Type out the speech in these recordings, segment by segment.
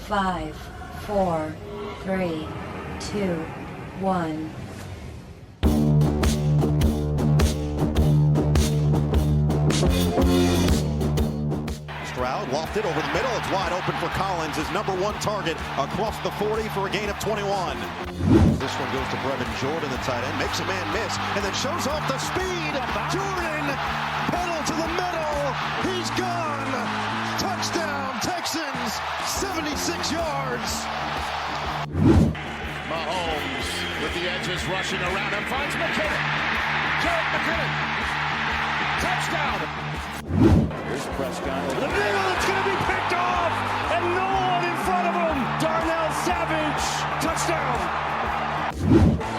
5, 4, 3, 2, 1. Stroud lofted over the middle. It's wide open for Collins, his number one target across the 40 for a gain of 21. This one goes to Brevin Jordan, the tight end, makes a man miss, and then shows off the speed. Jordan, pedal to the middle. He's gone. Touchdown, Texans, 76 yards. Mahomes with the edges rushing around him, finds McKinnon. Jarek McKinnon. Touchdown. Here's Prescott to the middle. It's going to be picked off, and no one in front of him. Darnell Savage. Touchdown.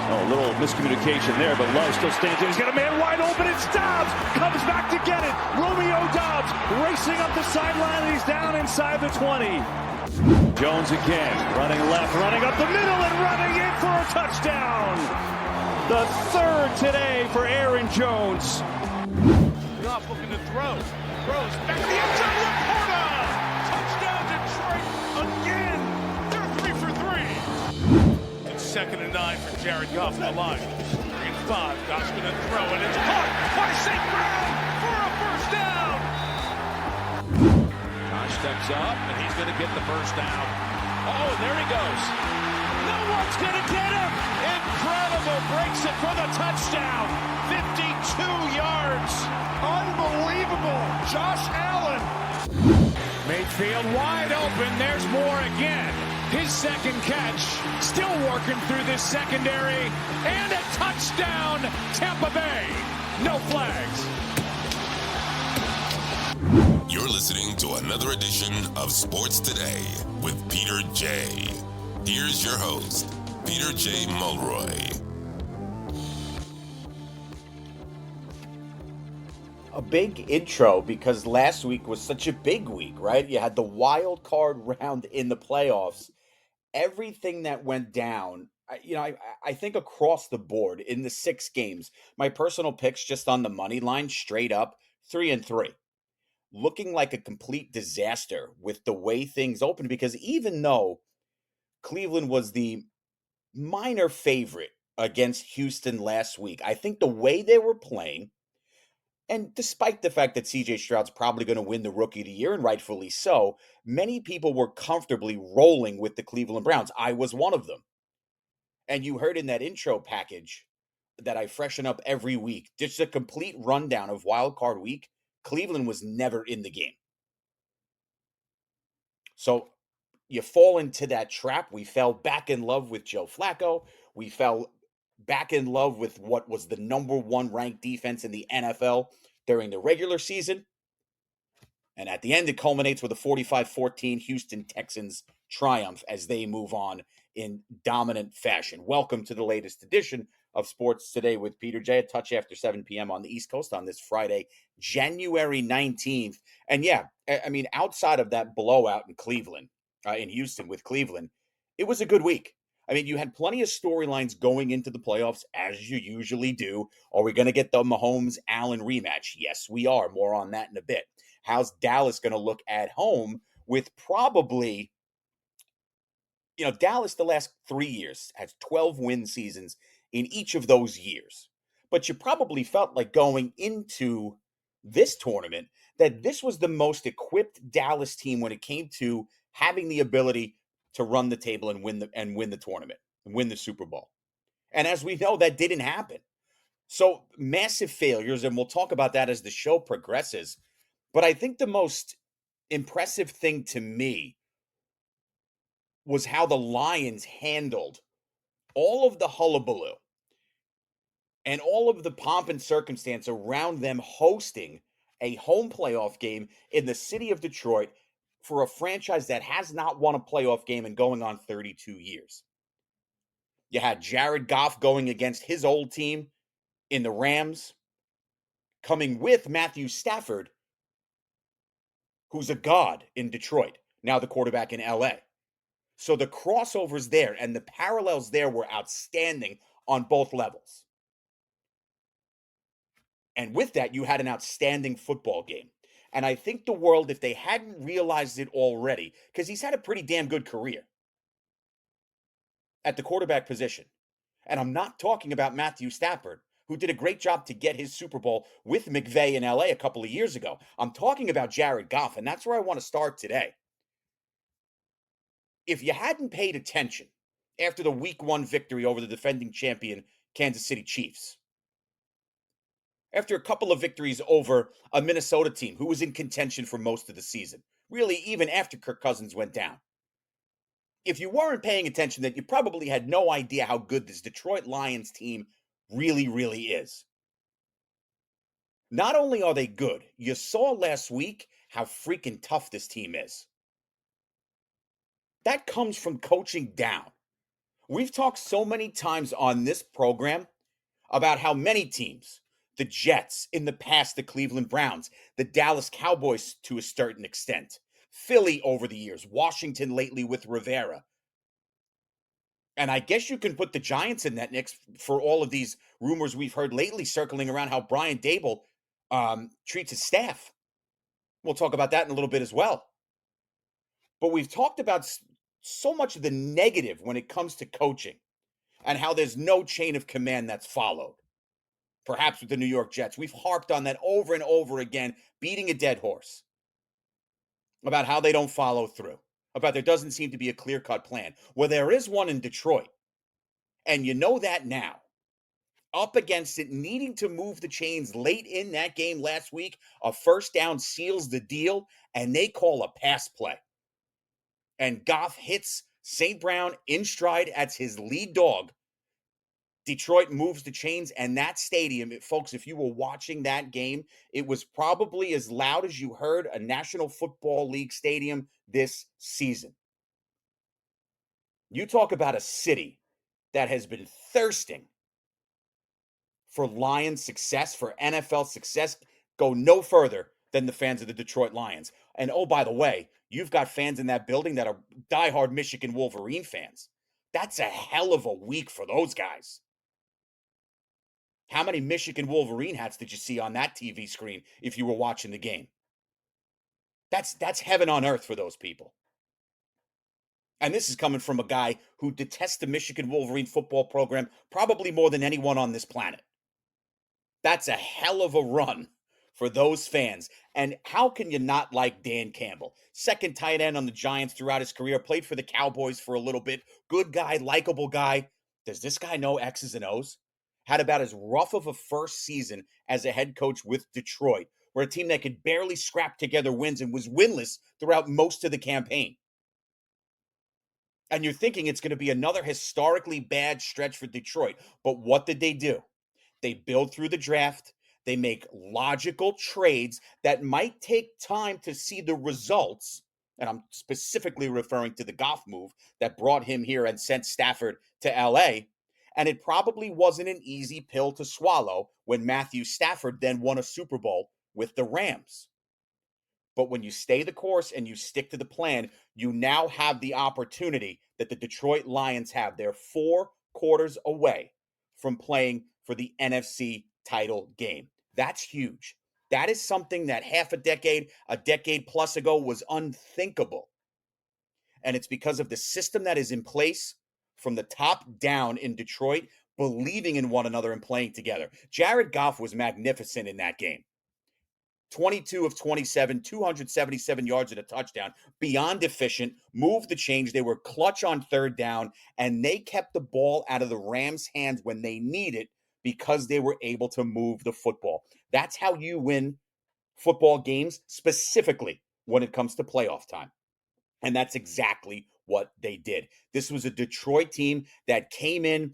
Oh, a little miscommunication there, but Love still stands there. He's got a man wide open. It's Dobbs. Comes back to get it. Romeo Dobbs racing up the sideline, and he's down inside the 20. Jones again, running left, running up the middle, and running in for a touchdown. The third today for Aaron Jones. Goff looking to throw. Throws back in the end zone. Laporta! Touchdown Detroit again. They're 3 for 3. It's 2nd and 9 for Jared Goff on the line. 3 and 5. Goff's going to throw, and it's caught by St. Brown for a first down. Josh steps up, and he's going to get the first down. Oh, and there he goes. No one's going to get him. Incredible. Breaks it for the touchdown. 52 yards. Unbelievable. Josh Allen. Mayfield wide open. There's more again. His second catch. Still working through this secondary. And a touchdown, Tampa Bay. No flags. You're listening to another edition of Sports Today with Peter J. Here's your host, Peter J. Mulroy. A big intro because last week was such a big week, right? You had the wild card round in the playoffs. Everything that went down, I think across the board in the 6 games, my personal picks just on the money line, straight up 3-3. Looking like a complete disaster with the way things opened, because even though Cleveland was the minor favorite against Houston last week, I think the way they were playing, and despite the fact that CJ Stroud's probably going to win the Rookie of the Year, and rightfully so, many people were comfortably rolling with the Cleveland Browns. I was one of them. And you heard in that intro package that I freshen up every week, just a complete rundown of Wild Card Week. Cleveland was never in the game. So you fall into that trap. We fell back in love with Joe Flacco. We fell back in love with what was the number 1 ranked defense in the NFL during the regular season. And at the end, it culminates with a 45-14 Houston Texans triumph as they move on in dominant fashion. Welcome to the latest edition of Sports Today with Peter J. A touch after 7 p.m. on the East Coast on this Friday, January 19th. And yeah, I mean, outside of that blowout in Cleveland, in Houston with Cleveland, it was a good week. I mean, you had plenty of storylines going into the playoffs, as you usually do. Are we going to get the Mahomes-Allen rematch? Yes, we are. More on that in a bit. How's Dallas going to look at home with probably, Dallas the last 3 years has 12 win seasons in each of those years. But you probably felt like going into this tournament that this was the most equipped Dallas team when it came to having the ability to run the table and win the tournament and win the Super Bowl. And as we know, that didn't happen. So massive failures, and we'll talk about that as the show progresses. But I think the most impressive thing to me was how the Lions handled all of the hullabaloo and all of the pomp and circumstance around them hosting a home playoff game in the city of Detroit for a franchise that has not won a playoff game in going on 32 years. You had Jared Goff going against his old team in the Rams, coming with Matthew Stafford, who's a god in Detroit, now the quarterback in LA. So the crossovers there and the parallels there were outstanding on both levels. And with that, you had an outstanding football game. And I think the world, if they hadn't realized it already, because he's had a pretty damn good career at the quarterback position. And I'm not talking about Matthew Stafford, who did a great job to get his Super Bowl with McVay in LA a couple of years ago. I'm talking about Jared Goff, and that's where I want to start today. If you hadn't paid attention after the week 1 victory over the defending champion Kansas City Chiefs, after a couple of victories over a Minnesota team who was in contention for most of the season, really even after Kirk Cousins went down, if you weren't paying attention, then you probably had no idea how good this Detroit Lions team really, really is. Not only are they good, you saw last week how freaking tough this team is. That comes from coaching down. We've talked so many times on this program about how many teams, the Jets, in the past, the Cleveland Browns, the Dallas Cowboys to a certain extent, Philly over the years, Washington lately with Rivera. And I guess you can put the Giants in that mix for all of these rumors we've heard lately circling around how Brian Dable treats his staff. We'll talk about that in a little bit as well. But we've talked about so much of the negative when it comes to coaching and how there's no chain of command that's followed. Perhaps with the New York Jets. We've harped on that over and over again, beating a dead horse about how they don't follow through, about there doesn't seem to be a clear-cut plan. Well, there is one in Detroit, and you know that now. Up against it, needing to move the chains late in that game last week, a first down seals the deal, and they call a pass play. And Goff hits St. Brown in stride as his lead dog. Detroit moves the chains, and that stadium, folks, if you were watching that game, it was probably as loud as you heard a National Football League stadium this season. You talk about a city that has been thirsting for Lions success, for NFL success, go no further than the fans of the Detroit Lions. And oh, by the way, you've got fans in that building that are diehard Michigan Wolverine fans. That's a hell of a week for those guys. How many Michigan Wolverine hats did you see on that TV screen if you were watching the game? That's heaven on earth for those people. And this is coming from a guy who detests the Michigan Wolverine football program probably more than anyone on this planet. That's a hell of a run for those fans. And how can you not like Dan Campbell? Second tight end on the Giants throughout his career, played for the Cowboys for a little bit. Good guy, likable guy. Does this guy know X's and O's? Had about as rough of a first season as a head coach with Detroit, where a team that could barely scrap together wins and was winless throughout most of the campaign. And you're thinking it's going to be another historically bad stretch for Detroit. But what did they do? They build through the draft. They make logical trades that might take time to see the results. And I'm specifically referring to the Goff move that brought him here and sent Stafford to LA. And it probably wasn't an easy pill to swallow when Matthew Stafford then won a Super Bowl with the Rams. But when you stay the course and you stick to the plan, you now have the opportunity that the Detroit Lions have. They're 4 quarters away from playing for the NFC title game. That's huge. That is something that half a decade plus ago was unthinkable. And it's because of the system that is in place from the top down in Detroit, believing in one another and playing together. Jared Goff was magnificent in that game. 22 of 27, 277 yards and a touchdown, beyond efficient, moved the change. They were clutch on third down, and they kept the ball out of the Rams' hands when they need it because they were able to move the football. That's how you win football games, specifically when it comes to playoff time. And that's exactly what they did. This was a Detroit team that came in,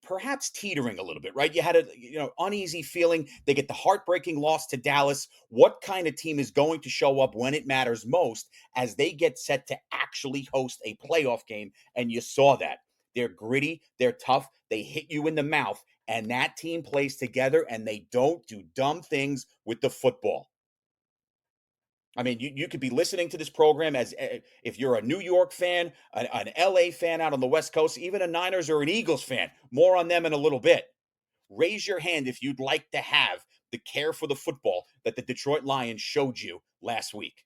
perhaps teetering a little bit, right? You had a uneasy feeling. They get the heartbreaking loss to Dallas. What kind of team is going to show up when it matters most as they get set to actually host a playoff game? And you saw that. They're gritty. They're tough. They hit you in the mouth. And that team plays together, and they don't do dumb things with the football. I mean, you could be listening to this program as if you're a New York fan, an LA fan out on the West Coast, even a Niners or an Eagles fan. More on them in a little bit. Raise your hand if you'd like to have the care for the football that the Detroit Lions showed you last week.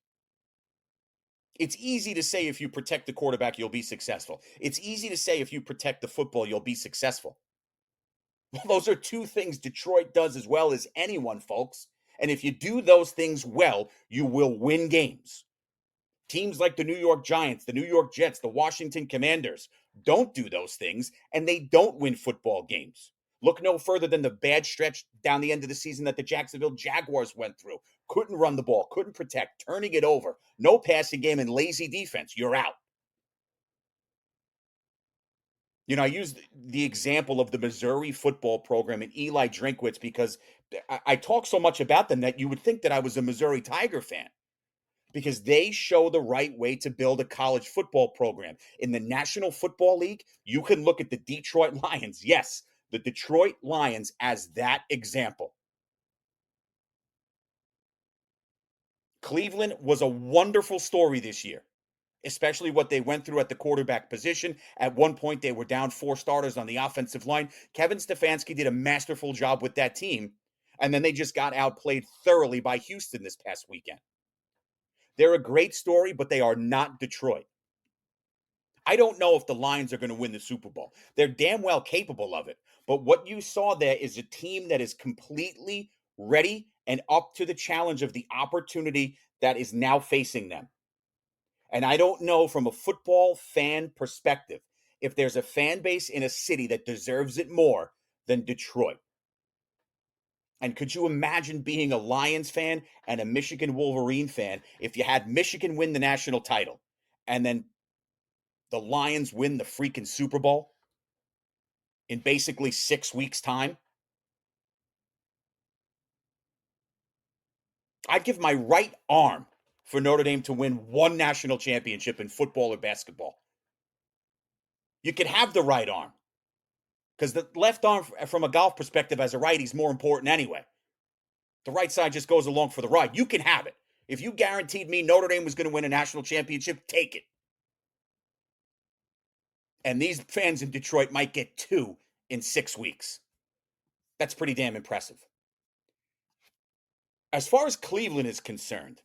It's easy to say if you protect the quarterback, you'll be successful. It's easy to say if you protect the football, you'll be successful. Well, those are two things Detroit does as well as anyone, folks. And if you do those things well, you will win games. Teams like the New York Giants, the New York Jets, the Washington Commanders don't do those things, and they don't win football games. Look no further than the bad stretch down the end of the season that the Jacksonville Jaguars went through. Couldn't run the ball, couldn't protect, turning it over, no passing game, and lazy defense. You're out. You know, I use the example of the Missouri football program and Eli Drinkwitz because I talk so much about them that you would think that I was a Missouri Tiger fan, because they show the right way to build a college football program. In the National Football League, you can look at the Detroit Lions. Yes, the Detroit Lions as that example. Cleveland was a wonderful story this year, especially what they went through at the quarterback position. At one point, they were down 4 starters on the offensive line. Kevin Stefanski did a masterful job with that team, and then they just got outplayed thoroughly by Houston this past weekend. They're a great story, but they are not Detroit. I don't know if the Lions are going to win the Super Bowl. They're damn well capable of it. But what you saw there is a team that is completely ready and up to the challenge of the opportunity that is now facing them. And I don't know from a football fan perspective if there's a fan base in a city that deserves it more than Detroit. And could you imagine being a Lions fan and a Michigan Wolverine fan if you had Michigan win the national title and then the Lions win the freaking Super Bowl in basically 6 weeks' time? I'd give my right arm for Notre Dame to win one national championship in football or basketball. You could have the right arm, because the left arm, from a golf perspective, as a righty, is more important anyway. The right side just goes along for the ride. You can have it. If you guaranteed me Notre Dame was going to win a national championship, take it. And these fans in Detroit might get 2 in 6 weeks. That's pretty damn impressive. As far as Cleveland is concerned,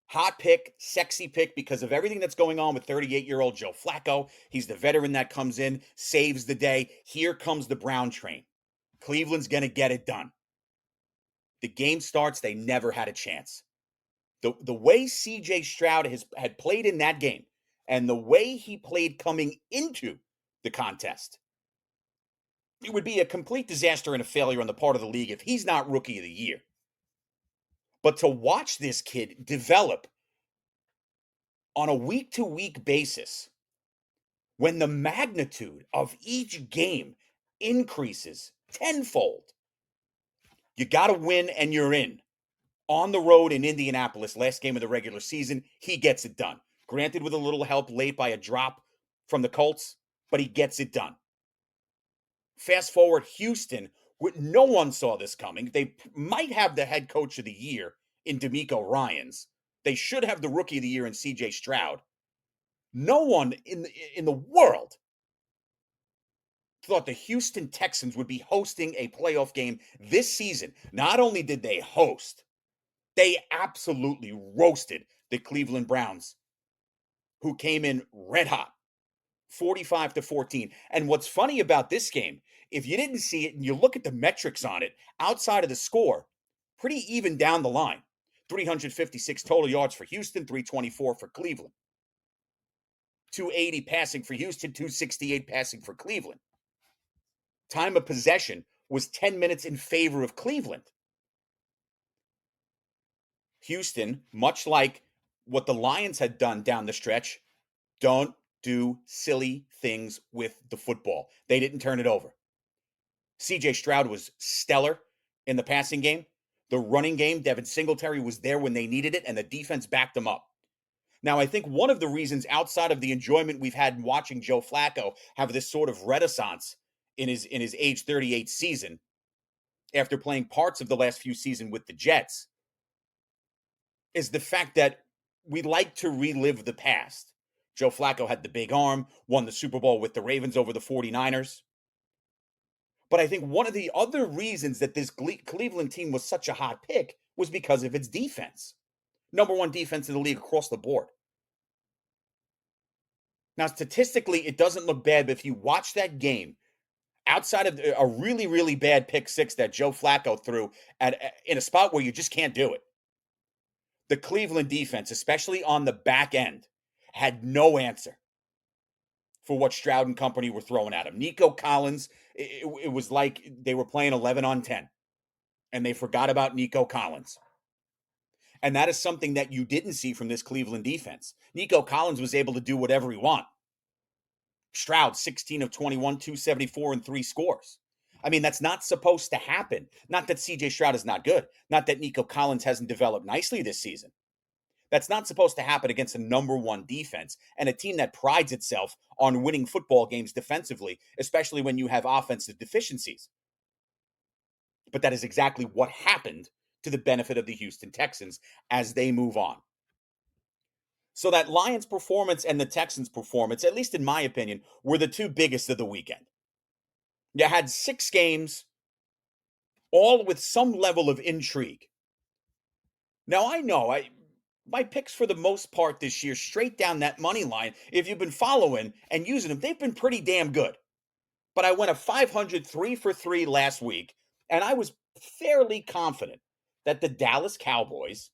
hot pick, sexy pick because of everything that's going on with 38-year-old Joe Flacco. He's the veteran that comes in, saves the day. Here comes the Brown train. Cleveland's going to get it done. The game starts, they never had a chance. The way C.J. Stroud had played in that game and the way he played coming into the contest, it would be a complete disaster and a failure on the part of the league if he's not Rookie of the Year. But to watch this kid develop on a week-to-week basis, when the magnitude of each game increases tenfold, you got to win and you're in. On the road in Indianapolis, last game of the regular season, he gets it done. Granted, with a little help late by a drop from the Colts, but he gets it done. Fast forward, Houston, no one saw this coming. They might have the head coach of the year in DeMeco Ryans. They should have the Rookie of the Year in C.J. Stroud. No one in the world thought the Houston Texans would be hosting a playoff game this season. Not only did they host, they absolutely roasted the Cleveland Browns, who came in red hot, 45-14. And what's funny about this game, if you didn't see it and you look at the metrics on it, outside of the score, pretty even down the line. 356 total yards for Houston, 324 for Cleveland. 280 passing for Houston, 268 passing for Cleveland. Time of possession was 10 minutes in favor of Cleveland. Houston, much like what the Lions had done down the stretch, don't do silly things with the football. They didn't turn it over. C.J. Stroud was stellar in the passing game. The running game, Devin Singletary was there when they needed it, and the defense backed them up. Now, I think one of the reasons, outside of the enjoyment we've had in watching Joe Flacco have this sort of renaissance in his age 38 season, after playing parts of the last few seasons with the Jets, is the fact that we like to relive the past. Joe Flacco had the big arm, won the Super Bowl with the Ravens over the 49ers. But I think one of the other reasons that this Cleveland team was such a hot pick was because of its defense. Number one defense in the league across the board. Now, statistically, it doesn't look bad, but if you watch that game, outside of a really, really bad pick six that Joe Flacco threw in a spot where you just can't do it, the Cleveland defense, especially on the back end, had no answer for what Stroud and company were throwing at him. Nico Collins, it was like they were playing 11 on 10, and they forgot about Nico Collins. And that is something that you didn't see from this Cleveland defense. Nico Collins was able to do whatever he wanted. Stroud, 16 of 21, 274, and 3 scores. I mean, that's not supposed to happen. Not that CJ Stroud is not good. Not that Nico Collins hasn't developed nicely this season. That's not supposed to happen against a number one defense and a team that prides itself on winning football games defensively, especially when you have offensive deficiencies. But that is exactly what happened to the benefit of the Houston Texans as they move on. So that Lions performance and the Texans performance, at least in my opinion, were the two biggest of the weekend. You had 6 games, all with some level of intrigue. Now, I know my picks for the most part this year, straight down that money line, if you've been following and using them, they've been pretty damn good. But I went a 500 3 for 3 last week, and I was fairly confident that the Dallas Cowboys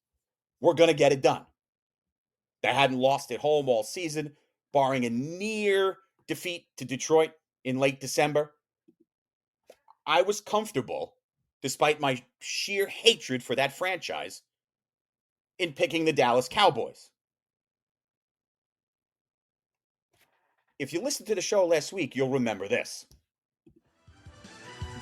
were going to get it done. They hadn't lost at home all season, barring a near defeat to Detroit in late December. I was comfortable, despite my sheer hatred for that franchise, in picking the Dallas Cowboys. If you listened to the show last week, you'll remember this.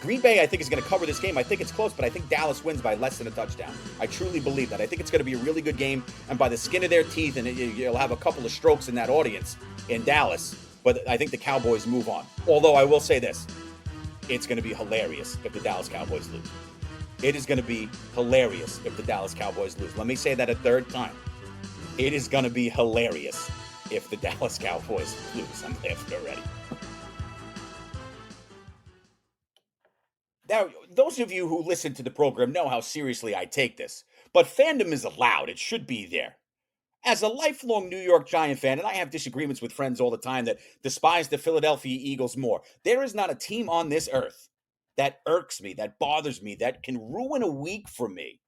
Green Bay, I think, is going to cover this game. I think it's close, but I think Dallas wins by less than a touchdown. I truly believe that. I think it's going to be a really good game, and by the skin of their teeth, and you'll have a couple of strokes in that audience in Dallas, but I think the Cowboys move on. Although I will say this, it's going to be hilarious if the Dallas Cowboys lose. It is going to be hilarious if the Dallas Cowboys lose. Let me say that a third time. It is going to be hilarious if the Dallas Cowboys lose. I'm laughing already. Now, those of you who listen to the program know how seriously I take this, but fandom is allowed. It should be there. As a lifelong New York Giant fan, and I have disagreements with friends all the time that despise the Philadelphia Eagles more, there is not a team on this earth that irks me, that bothers me, that can ruin a week for me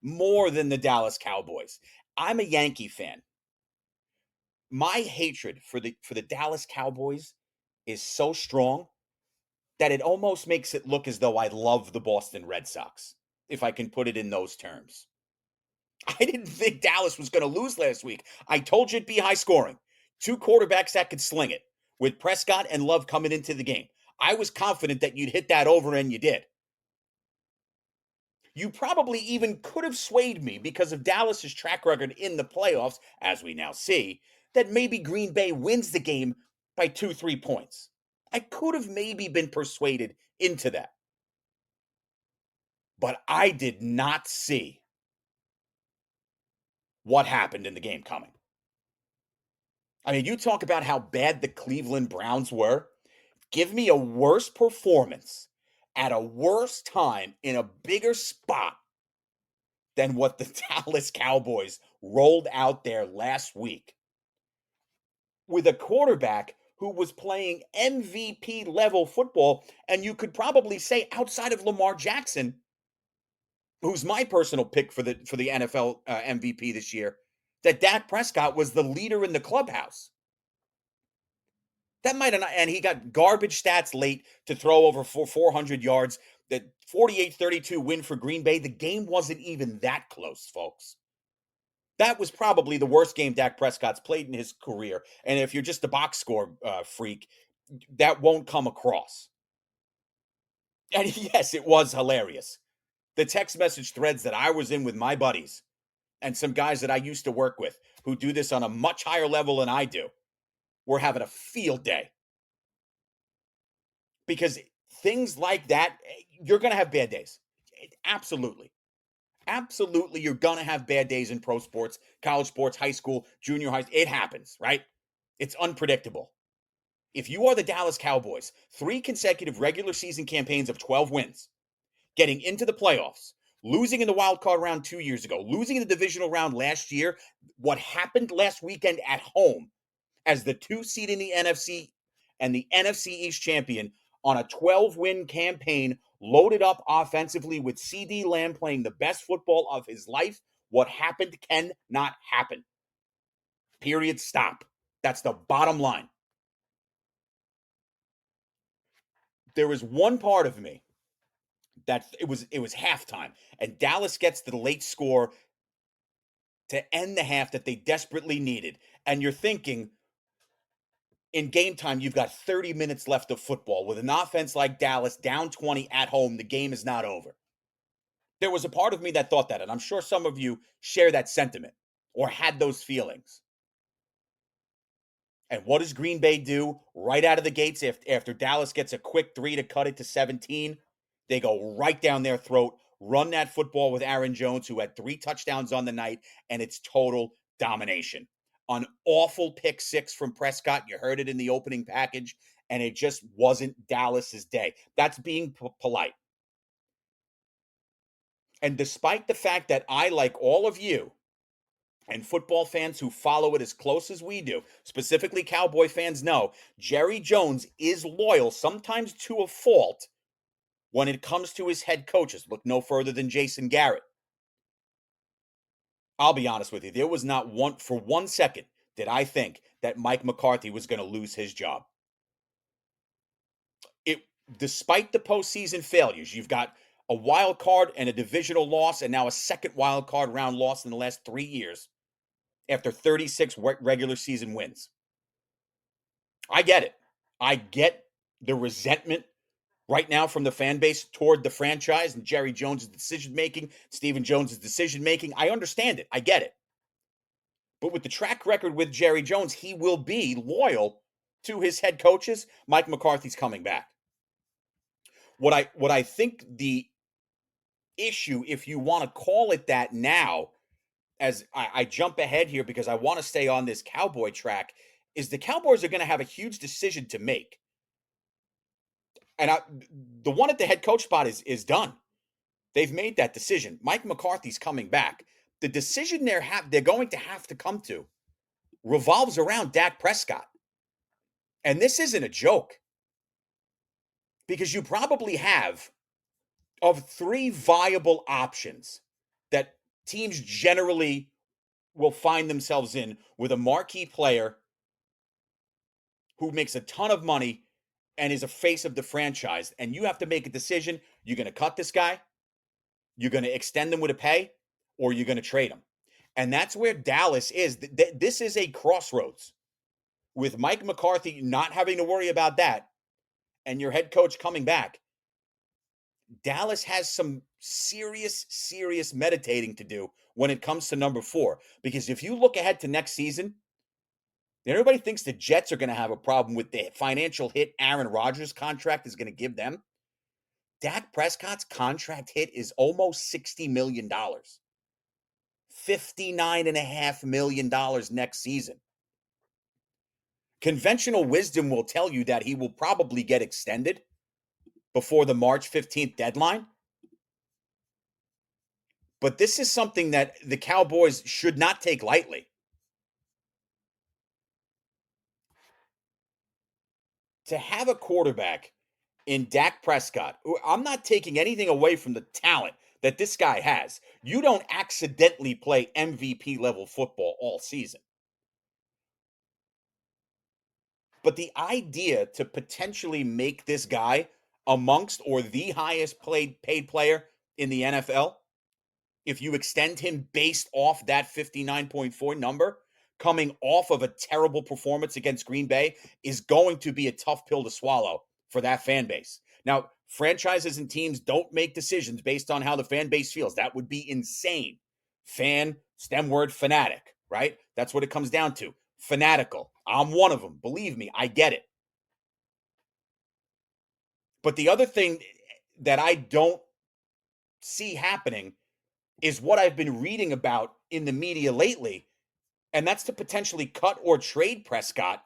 more than the Dallas Cowboys. I'm a Yankee fan. My hatred for the Dallas Cowboys is so strong that it almost makes it look as though I love the Boston Red Sox, if I can put it in those terms. I didn't think Dallas was going to lose last week. I told you it'd be high scoring. 2 quarterbacks that could sling it, with Prescott and Love coming into the game. I was confident that you'd hit that over, and you did. You probably even could have swayed me because of Dallas's track record in the playoffs, as we now see, that maybe Green Bay wins the game by 2-3 points. I could have maybe been persuaded into that. But I did not see what happened in the game coming. I mean, you talk about how bad the Cleveland Browns were. Give me a worse performance at a worse time in a bigger spot than what the Dallas Cowboys rolled out there last week with a quarterback who was playing MVP level football, and you could probably say outside of Lamar Jackson, who's my personal pick for the NFL MVP this year, that Dak Prescott was the leader in the clubhouse. That might have not, and he got garbage stats late to throw over 400 yards. The 48-32 win for Green Bay. The game wasn't even that close, folks. That was probably the worst game Dak Prescott's played in his career. And if you're just a box score freak, that won't come across. And yes, it was hilarious. The text message threads that I was in with my buddies and some guys that I used to work with who do this on a much higher level than I do, we're having a field day. Because things like that, you're going to have bad days. Absolutely. Absolutely, you're going to have bad days in pro sports, college sports, high school, junior high. It happens, right? It's unpredictable. If you are the Dallas Cowboys, 3 consecutive regular season campaigns of 12 wins, getting into the playoffs, losing in the wild card round 2 years ago, losing in the divisional round last year, what happened last weekend at home as the 2 seed in the NFC and the NFC East champion on a 12-win campaign, loaded up offensively with CD Lamb playing the best football of his life. What happened cannot happen. Period. Stop. That's the bottom line. There was one part of me that it was halftime, and Dallas gets the late score to end the half that they desperately needed. And you're thinking, in game time, you've got 30 minutes left of football. With an offense like Dallas down 20 at home, the game is not over. There was a part of me that thought that, and I'm sure some of you share that sentiment or had those feelings. And what does Green Bay do right out of the gates after Dallas gets a quick 3 to cut it to 17? They go right down their throat, run that football with Aaron Jones, who had 3 touchdowns on the night, and it's total domination. An awful pick 6 from Prescott. You heard it in the opening package, and it just wasn't Dallas's day. That's being polite. And despite the fact that I, like all of you, and football fans who follow it as close as we do, specifically Cowboy fans, know Jerry Jones is loyal, sometimes to a fault, when it comes to his head coaches. Look no further than Jason Garrett. I'll be honest with you. There was not for 1 second did I think that Mike McCarthy was going to lose his job. Despite the postseason failures, you've got a wild card and a divisional loss, and now a second wild card round loss in the last 3 years after 36 regular season wins. I get it. I get the resentment right now from the fan base toward the franchise and Jerry Jones' decision-making, Stephen Jones' decision-making. I understand it. I get it. But with the track record with Jerry Jones, he will be loyal to his head coaches. Mike McCarthy's coming back. What I think the issue, if you want to call it that now, as I jump ahead here because I want to stay on this Cowboy track, is the Cowboys are going to have a huge decision to make. And the one at the head coach spot is done. They've made that decision. Mike McCarthy's coming back. The decision they're going to have to come to revolves around Dak Prescott. And this isn't a joke. Because you probably have, of 3 viable options that teams generally will find themselves in with a marquee player who makes a ton of money and is a face of the franchise, and you have to make a decision. You're going to cut this guy, you're going to extend him with a pay, or you're going to trade him. And that's where Dallas is. This is a crossroads with Mike McCarthy not having to worry about that and your head coach coming back. Dallas has some serious meditating to do when it comes to number 4. Because if you look ahead to next season, everybody thinks the Jets are going to have a problem with the financial hit Aaron Rodgers' contract is going to give them. Dak Prescott's contract hit is almost $60 million. $59.5 million next season. Conventional wisdom will tell you that he will probably get extended before the March 15th deadline. But this is something that the Cowboys should not take lightly. To have a quarterback in Dak Prescott, I'm not taking anything away from the talent that this guy has. You don't accidentally play MVP level football all season. But the idea to potentially make this guy amongst or the highest paid player in the NFL, if you extend him based off that 59.4 number, coming off of a terrible performance against Green Bay, is going to be a tough pill to swallow for that fan base. Now, franchises and teams don't make decisions based on how the fan base feels. That would be insane. STEM word fanatic, right? That's what it comes down to. Fanatical. I'm one of them. Believe me, I get it. But the other thing that I don't see happening is what I've been reading about in the media lately, and that's to potentially cut or trade Prescott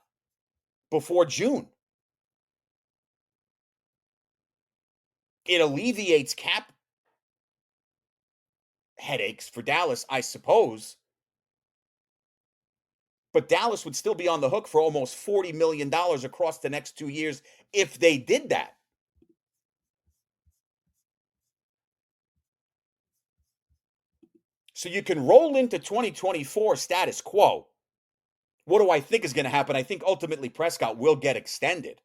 before June. It alleviates cap headaches for Dallas, I suppose. But Dallas would still be on the hook for almost $40 million across the next 2 years if they did that. So you can roll into 2024 status quo. What do I think is going to happen? I think ultimately Prescott will get extended.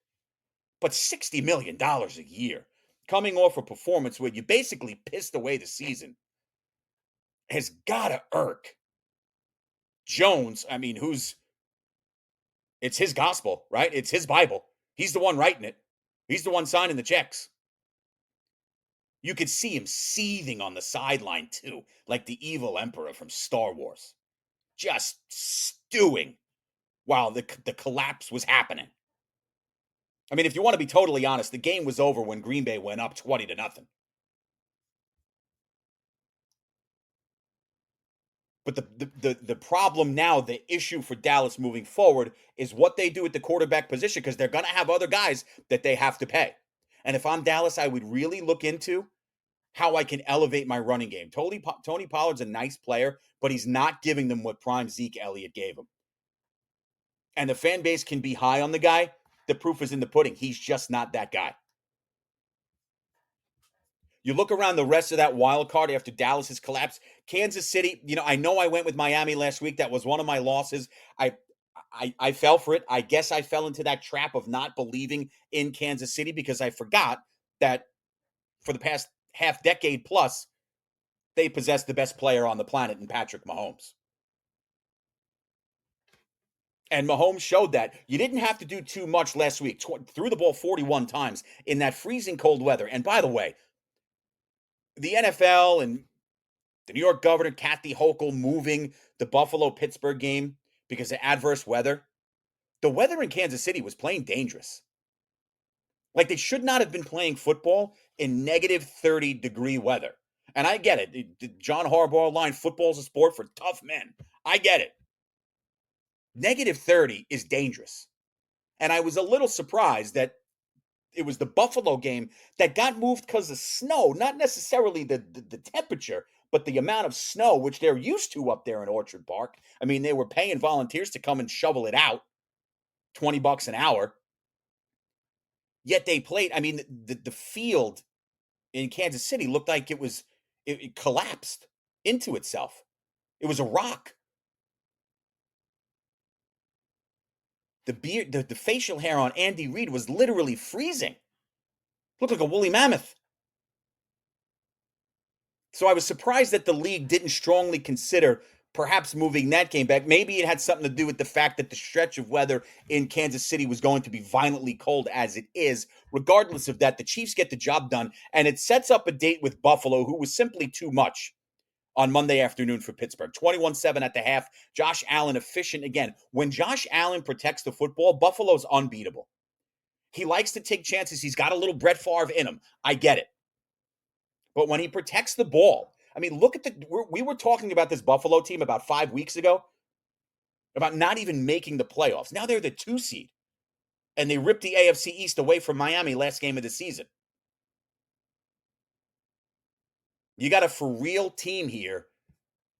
But $60 million a year, coming off a performance where you basically pissed away the season, has got to irk Jones. I mean, it's his gospel, right? It's his Bible. He's the one writing it. He's the one signing the checks. You could see him seething on the sideline too, like the evil emperor from Star Wars, just stewing while the collapse was happening. I mean, if you want to be totally honest, the game was over when Green Bay went up 20-0. But the problem now, the issue for Dallas moving forward is what they do at the quarterback position, because they're going to have other guys that they have to pay. And if I'm Dallas, I would really look into how I can elevate my running game. Tony Pollard's a nice player, but he's not giving them what prime Zeke Elliott gave him. And the fan base can be high on the guy. The proof is in the pudding. He's just not that guy. You look around the rest of that wild card after Dallas's collapse. Kansas City, I know I went with Miami last week. That was one of my losses. I fell for it. I guess I fell into that trap of not believing in Kansas City because I forgot that for the past half decade plus, they possess the best player on the planet in Patrick Mahomes. And Mahomes showed that. You didn't have to do too much last week. Threw the ball 41 times in that freezing cold weather. And by the way, the NFL and the New York governor, Kathy Hochul, moving the Buffalo-Pittsburgh game because of adverse weather. The weather in Kansas City was playing dangerous. Like, they should not have been playing football in negative 30-degree weather. And I get it. John Harbaugh line, football's a sport for tough men. I get it. Negative 30 is dangerous. And I was a little surprised that it was the Buffalo game that got moved because of snow, not necessarily the temperature, but the amount of snow, which they're used to up there in Orchard Park. I mean, they were paying volunteers to come and shovel it out, $20 an hour. Yet they played. I mean, the field in Kansas City looked like it collapsed into itself. It was a rock. The facial hair on Andy Reid was literally freezing. Looked like a woolly mammoth. So I was surprised that the league didn't strongly consider perhaps moving that game back. Maybe it had something to do with the fact that the stretch of weather in Kansas City was going to be violently cold as it is. Regardless of that, the Chiefs get the job done, and it sets up a date with Buffalo, who was simply too much on Monday afternoon for Pittsburgh. 21-7 at the half. Josh Allen efficient again. When Josh Allen protects the football, Buffalo's unbeatable. He likes to take chances. He's got a little Brett Favre in him. I get it. But when he protects the ball, I mean, look at we were talking about this Buffalo team about 5 weeks ago about not even making the playoffs. Now they're the 2 seed, and they ripped the AFC East away from Miami last game of the season. You got a for real team here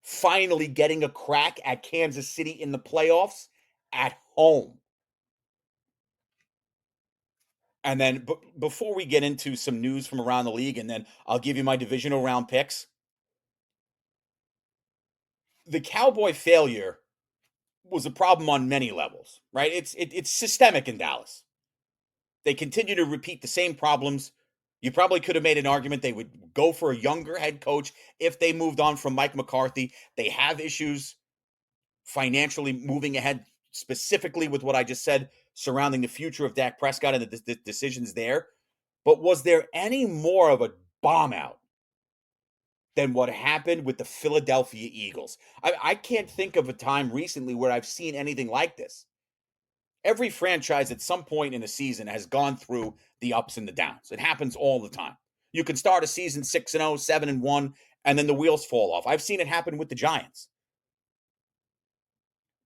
finally getting a crack at Kansas City in the playoffs at home. And then before we get into some news from around the league, and then I'll give you my divisional round picks. The Cowboy failure was a problem on many levels, right? It's systemic in Dallas. They continue to repeat the same problems. You probably could have made an argument they would go for a younger head coach if they moved on from Mike McCarthy. They have issues financially moving ahead, specifically with what I just said surrounding the future of Dak Prescott and the decisions there. But was there any more of a bomb out than what happened with the Philadelphia Eagles? I can't think of a time recently where I've seen anything like this. Every franchise at some point in a season has gone through the ups and the downs. It happens all the time. You can start a season 6-0, 7-1, and then the wheels fall off. I've seen it happen with the Giants.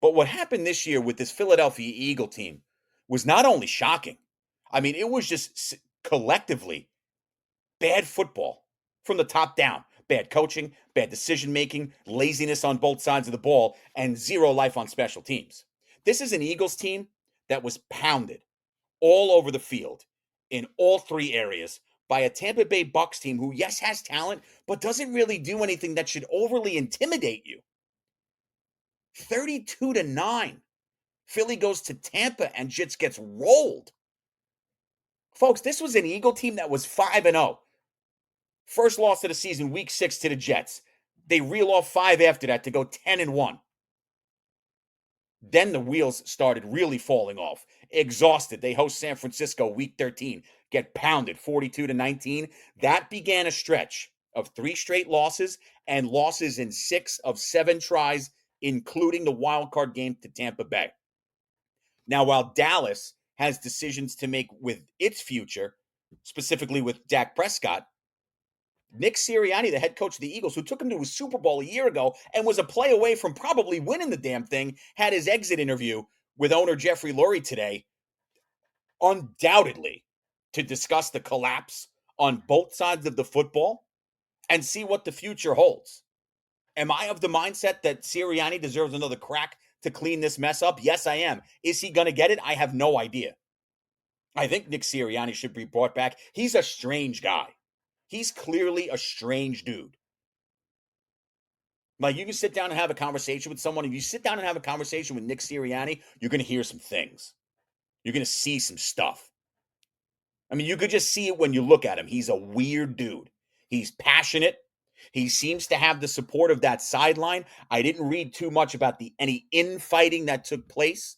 But what happened this year with this Philadelphia Eagle team was not only shocking, I mean, it was just collectively bad football from the top down. Bad coaching, bad decision-making, laziness on both sides of the ball, and zero life on special teams. This is an Eagles team that was pounded all over the field in all three areas by a Tampa Bay Bucs team who, yes, has talent, but doesn't really do anything that should overly intimidate you. 32-9. Philly goes to Tampa and just gets rolled. Folks, this was an Eagle team that was 5-0. First loss of the season, week 6 to the Jets. They reel off 5 after that to go 10-1. Then the wheels started really falling off. Exhausted. They host San Francisco week 13. Get pounded 42-19. That began a stretch of 3 straight losses and losses in 6 of 7 tries, including the wild card game to Tampa Bay. Now, while Dallas has decisions to make with its future, specifically with Dak Prescott, Nick Sirianni, the head coach of the Eagles, who took him to a Super Bowl a year ago and was a play away from probably winning the damn thing, had his exit interview with owner Jeffrey Lurie today, undoubtedly to discuss the collapse on both sides of the football and see what the future holds. Am I of the mindset that Sirianni deserves another crack to clean this mess up? Yes, I am. Is he going to get it? I have no idea. I think Nick Sirianni should be brought back. He's a strange guy. He's clearly a strange dude. Like, you can sit down and have a conversation with someone. If you sit down and have a conversation with Nick Sirianni, you're going to hear some things. You're going to see some stuff. I mean, you could just see it when you look at him. He's a weird dude. He's passionate. He seems to have the support of that sideline. I didn't read too much about any infighting that took place.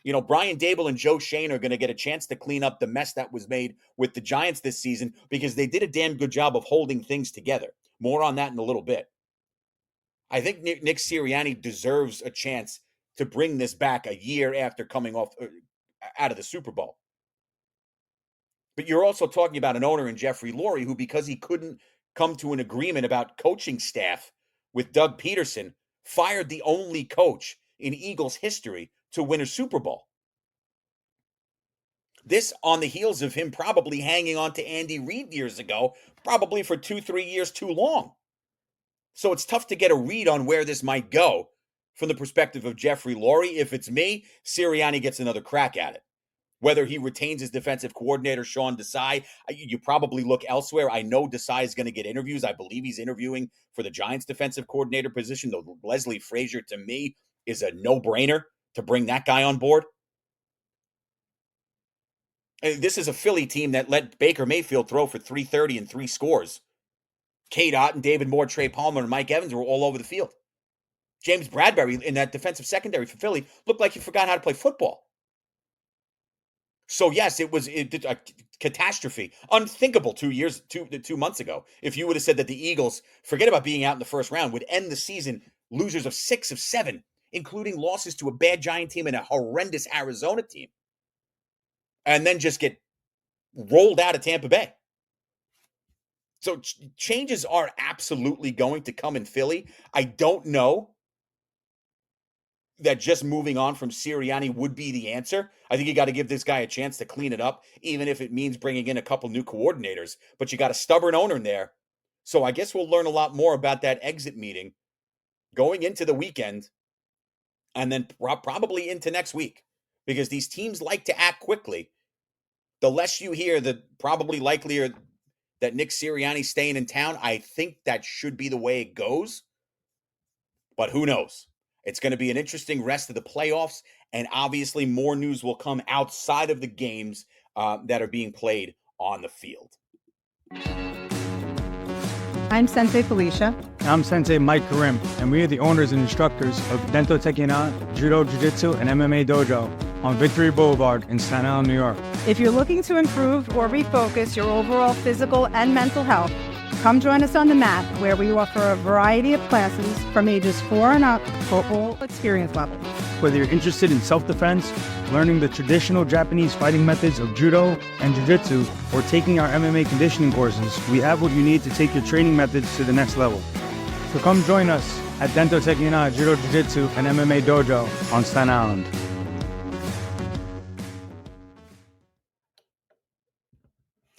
You know, Brian Daboll and Joe Shane are going to get a chance to clean up the mess that was made with the Giants this season because they did a damn good job of holding things together. More on that in a little bit. I think Nick Sirianni deserves a chance to bring this back a year after coming out of the Super Bowl. But you're also talking about an owner in Jeffrey Lurie who, because he couldn't come to an agreement about coaching staff with Doug Peterson, fired the only coach in Eagles history to win a Super Bowl. This on the heels of him probably hanging on to Andy Reid years ago, probably for 2-3 years too long. So it's tough to get a read on where this might go from the perspective of Jeffrey Lurie. If it's me, Sirianni gets another crack at it. Whether he retains his defensive coordinator, Sean Desai, you probably look elsewhere. I know Desai is going to get interviews. I believe he's interviewing for the Giants defensive coordinator position, though Leslie Frazier, to me, is a no-brainer to bring that guy on board. And this is a Philly team that let Baker Mayfield throw for 330 and 3 scores. Kate Otten, David Moore, Trey Palmer, and Mike Evans were all over the field. James Bradbury in that defensive secondary for Philly looked like he forgot how to play football. So yes, it was a catastrophe, unthinkable 2 months ago. If you would have said that the Eagles, forget about being out in the first round, would end the season losers of 6 of 7, including losses to a bad Giant team and a horrendous Arizona team, and then just get rolled out of Tampa Bay. So changes are absolutely going to come in Philly. I don't know that just moving on from Sirianni would be the answer. I think you got to give this guy a chance to clean it up, even if it means bringing in a couple new coordinators. But you got a stubborn owner in there. So I guess we'll learn a lot more about that exit meeting going into the weekend and then probably into next week, because these teams like to act quickly. The less you hear, the probably likelier that Nick Sirianni's staying in town. I think that should be the way it goes. But who knows? It's going to be an interesting rest of the playoffs, and obviously more news will come outside of the games that are being played on the field. I'm Sensei Felicia. I'm Sensei Mike Karim, and we are the owners and instructors of Dento Tekina, Judo, Jiu-Jitsu, and MMA Dojo on Victory Boulevard in Staten Island, New York. If you're looking to improve or refocus your overall physical and mental health, come join us on the mat, where we offer a variety of classes from ages 4 and up for all experience levels. Whether you're interested in self-defense, learning the traditional Japanese fighting methods of Judo and Jiu-Jitsu, or taking our MMA conditioning courses, we have what you need to take your training methods to the next level. So come join us at Dento Tekina, Judo, Jiu-Jitsu, and MMA Dojo on Staten Island.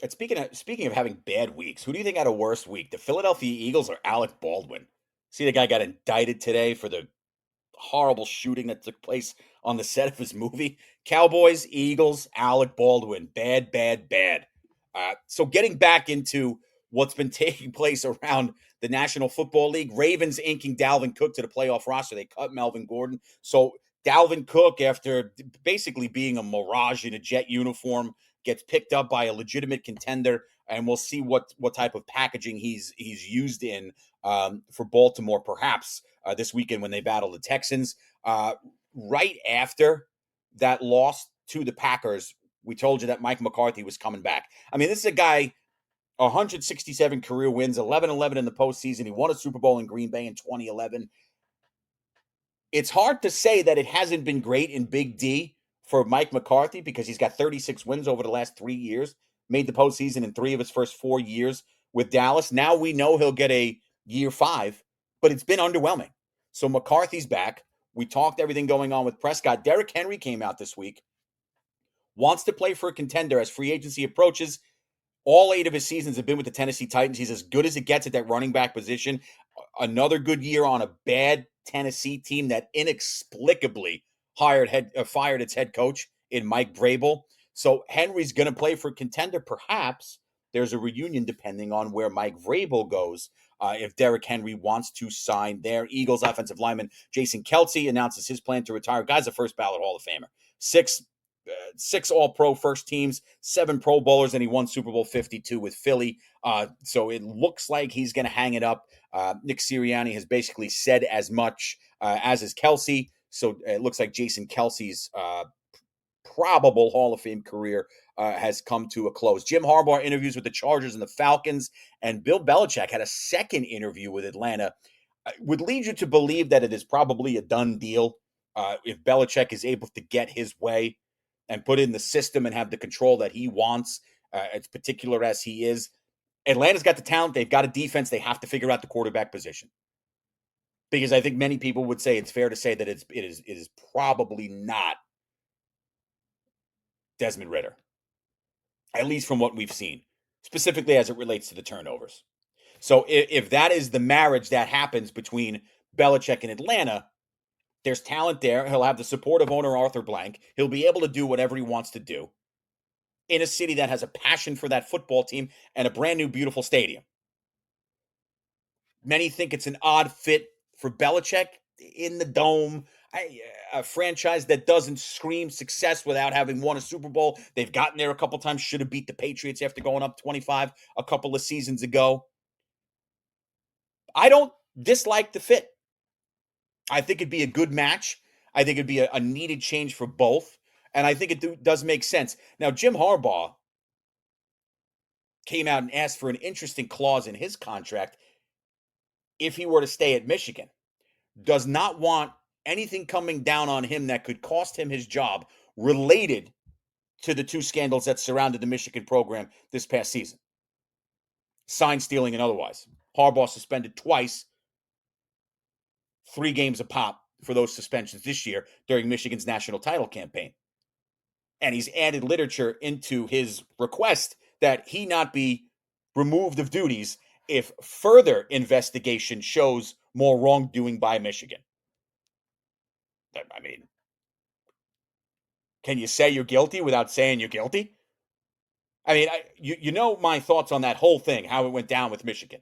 And speaking of having bad weeks, who do you think had a worse week? The Philadelphia Eagles or Alec Baldwin? See, the guy got indicted today for the horrible shooting that took place on the set of his movie. Cowboys, Eagles, Alec Baldwin. Bad, bad, bad. So getting back into what's been taking place around the National Football League, Ravens inking Dalvin Cook to the playoff roster. They cut Melvin Gordon. So Dalvin Cook, after basically being a mirage in a Jet uniform, gets picked up by a legitimate contender, and we'll see what type of packaging he's used in for Baltimore, perhaps this weekend when they battle the Texans. Right after that loss to the Packers, we told you that Mike McCarthy was coming back. I mean, this is a guy, 167 career wins, 11-11 in the postseason. He won a Super Bowl in Green Bay in 2011. It's hard to say that it hasn't been great in Big D for Mike McCarthy because he's got 36 wins over the last 3 years, made the postseason in 3 of his first 4 years with Dallas. Now we know he'll get a year 5, but it's been underwhelming. So McCarthy's back. We talked everything going on with Prescott. Derrick Henry came out this week, wants to play for a contender as free agency approaches. All 8 of his seasons have been with the Tennessee Titans. He's as good as it gets at that running back position. Another good year on a bad Tennessee team that inexplicably fired its head coach in Mike Vrabel. So Henry's going to play for a contender. Perhaps there's a reunion depending on where Mike Vrabel goes. If Derrick Henry wants to sign there. Eagles offensive lineman Jason Kelce announces his plan to retire. Guy's a first ballot Hall of Famer. 6 All-Pro first teams, 7 Pro Bowlers, and he won Super Bowl 52 with Philly. So it looks like he's going to hang it up. Nick Sirianni has basically said as much, as is Kelce. So it looks like Jason Kelce's probable Hall of Fame career has come to a close. Jim Harbaugh interviews with the Chargers and the Falcons, and Bill Belichick had a second interview with Atlanta. Would lead you to believe that it is probably a done deal if Belichick is able to get his way and put in the system and have the control that he wants, as particular as he is. Atlanta's got the talent. They've got a defense. They have to figure out the quarterback position. Because I think many people would say it's fair to say that it is probably not Desmond Ridder, at least from what we've seen, specifically as it relates to the turnovers. So if that is the marriage that happens between Belichick and Atlanta, there's talent there. He'll have the support of owner Arthur Blank. He'll be able to do whatever he wants to do in a city that has a passion for that football team and a brand new, beautiful stadium. Many think it's an odd fit for Belichick in the Dome, a franchise that doesn't scream success without having won a Super Bowl. They've gotten there a couple times, should have beat the Patriots after going up 25 a couple of seasons ago. I don't dislike the fit. I think it'd be a good match. I think it'd be a needed change for both. And I think it does make sense. Now, Jim Harbaugh came out and asked for an interesting clause in his contract if he were to stay at Michigan. Does not want anything coming down on him that could cost him his job related to the 2 scandals that surrounded the Michigan program this past season. Sign stealing and otherwise. Harbaugh suspended twice, 3 games a pop for those suspensions this year during Michigan's national title campaign. And he's added literature into his request that he not be removed of duties if further investigation shows more wrongdoing by Michigan. I mean, can you say you're guilty without saying you're guilty? I mean, you know my thoughts on that whole thing, how it went down with Michigan,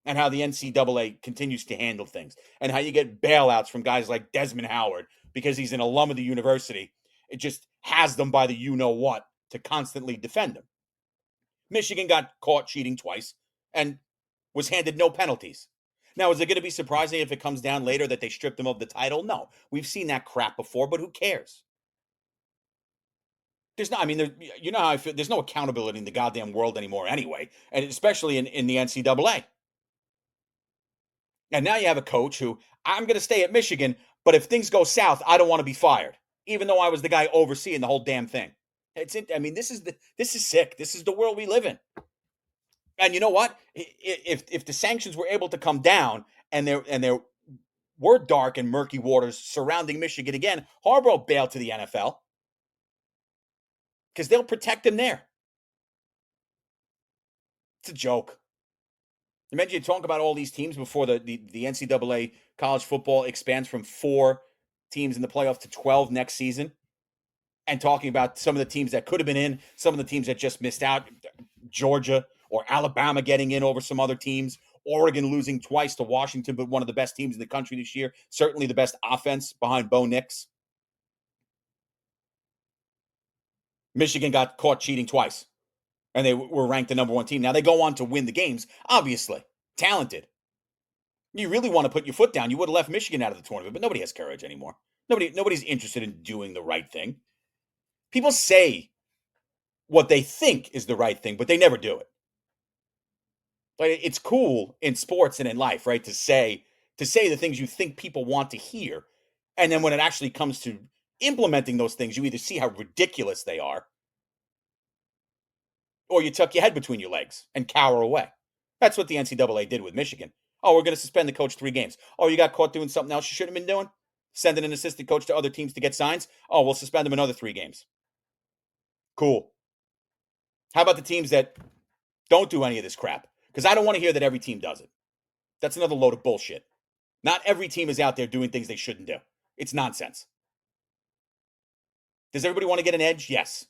and how the NCAA continues to handle things, and how you get bailouts from guys like Desmond Howard because he's an alum of the university. It just has them by the you-know-what to constantly defend him. Michigan got caught cheating twice and was handed no penalties. Now, is it going to be surprising if it comes down later that they stripped him of the title? No. We've seen that crap before, but who cares? There's not, I mean, you know how I feel, there's no accountability in the goddamn world anymore anyway, and especially in the NCAA. And now you have a coach who, I'm going to stay at Michigan, but if things go south, I don't want to be fired, even though I was the guy overseeing the whole damn thing. I mean, this is sick. This is the world we live in. And you know what? If the sanctions were able to come down and there were dark and murky waters surrounding Michigan again, Harbaugh bailed to the NFL because they'll protect him there. It's a joke. Imagine you talk about all these teams before the NCAA college football expands from 4 teams in the playoff to 12 next season, and talking about some of the teams that could have been in, some of the teams that just missed out, Georgia or Alabama getting in over some other teams, Oregon losing twice to Washington, but one of the best teams in the country this year, certainly the best offense behind Bo Nix. Michigan got caught cheating twice, and they were ranked the number 1 team. Now, they go on to win the games, obviously. Talented. You really want to put your foot down, you would have left Michigan out of the tournament, but nobody has courage anymore. Nobody's interested in doing the right thing. People say what they think is the right thing, but they never do it. Like, it's cool in sports and in life, right, to say the things you think people want to hear, and then when it actually comes to implementing those things, you either see how ridiculous they are, or you tuck your head between your legs and cower away. That's what the NCAA did with Michigan. Oh, we're going to suspend the coach 3 games. Oh, you got caught doing something else you shouldn't have been doing? Sending an assistant coach to other teams to get signs? Oh, we'll suspend them another 3 games. Cool. How about the teams that don't do any of this crap? Because I don't want to hear that every team does it. That's another load of bullshit. Not every team is out there doing things they shouldn't do. It's nonsense. Does everybody want to get an edge? Yes.